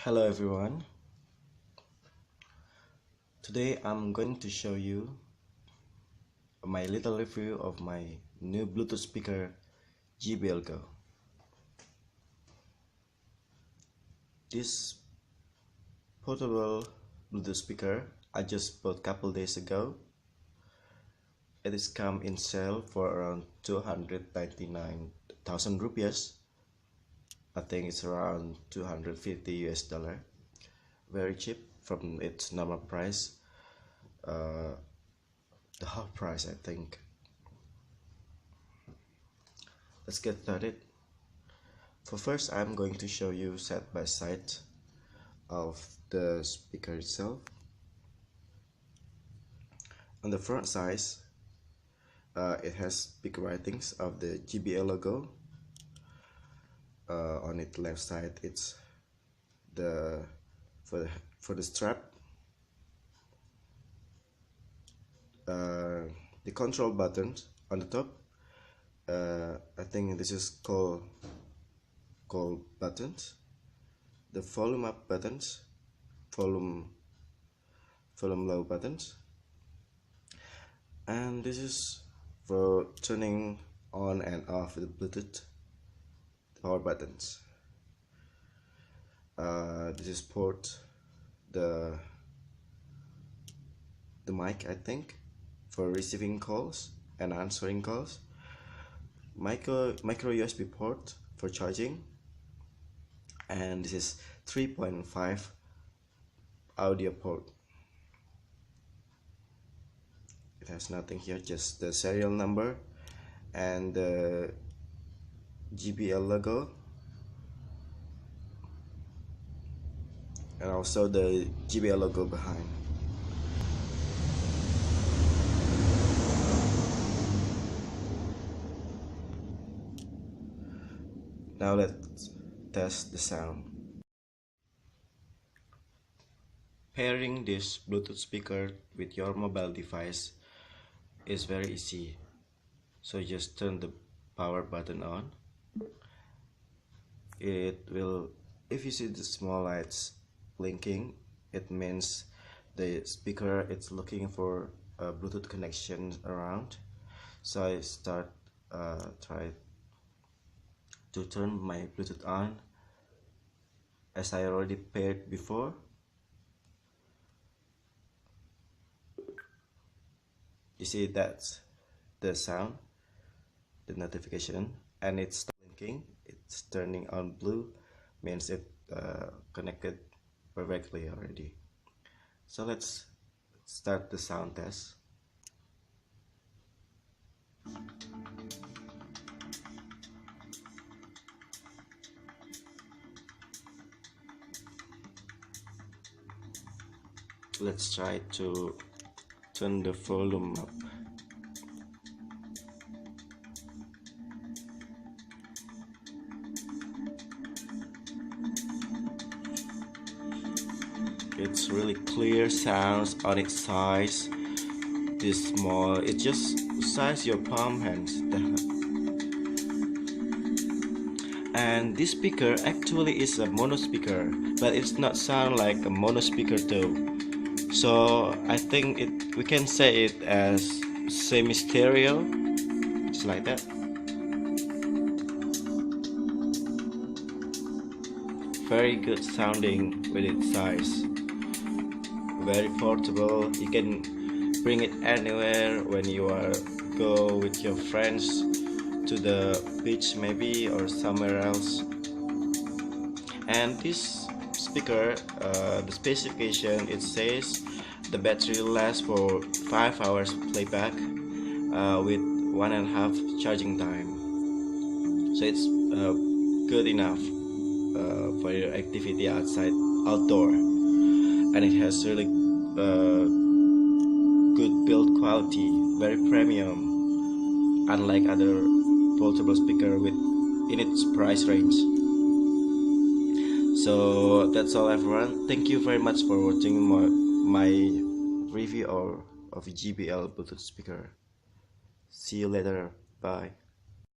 Hello everyone. Today I'm going to show you my little review of my new Bluetooth speaker JBL GO. This portable Bluetooth speaker I just bought a couple days ago. It is come in sale for around 299,000 rupees. I think it's around 250 US dollar. Very cheap from its normal price. The half price, I think. Let's get started. For first, I'm going to show you side by side of the speaker itself. On the front side, it has big writings of the JBL logo. On its left side, it's the for the strap. The control buttons on the top. I think this is called buttons. The volume up buttons, volume low buttons, and this is for turning on and off the Bluetooth power buttons. This is port the mic, I think, for receiving calls and answering calls. Micro USB port for charging, and this is 3.5 audio port. It has nothing here, just the serial number and the JBL logo, and also the JBL logo behind. Now let's test the sound. Pairing this Bluetooth speaker with your mobile device is very easy. So just turn the power button on. It will, if you see the small lights blinking, it means the speaker it's looking for a Bluetooth connection around. So I try to turn my Bluetooth on, as I already paired before. You see that's the sound, the notification, and it's blinking. It's turning on blue, means it connected perfectly already. So let's start the sound test. Let's try to turn the volume up. It's really clear sounds on its size. This small, it just size your palm hands. And this speaker actually is a mono speaker, but it's not sound like a mono speaker though. So I think we can say it as semi-stereo, just like that. Very good sounding with its size. Very portable. You can bring it anywhere when you go with your friends to the beach maybe, or somewhere else. And this speaker, the specification, it says the battery lasts for 5 hours playback with 1.5 charging time. So it's good enough for your activity outdoor, and it has really good build quality, very premium, unlike other portable speaker in its price range. So that's all everyone. Thank you very much for watching my review of JBL Bluetooth speaker. See you later. Bye.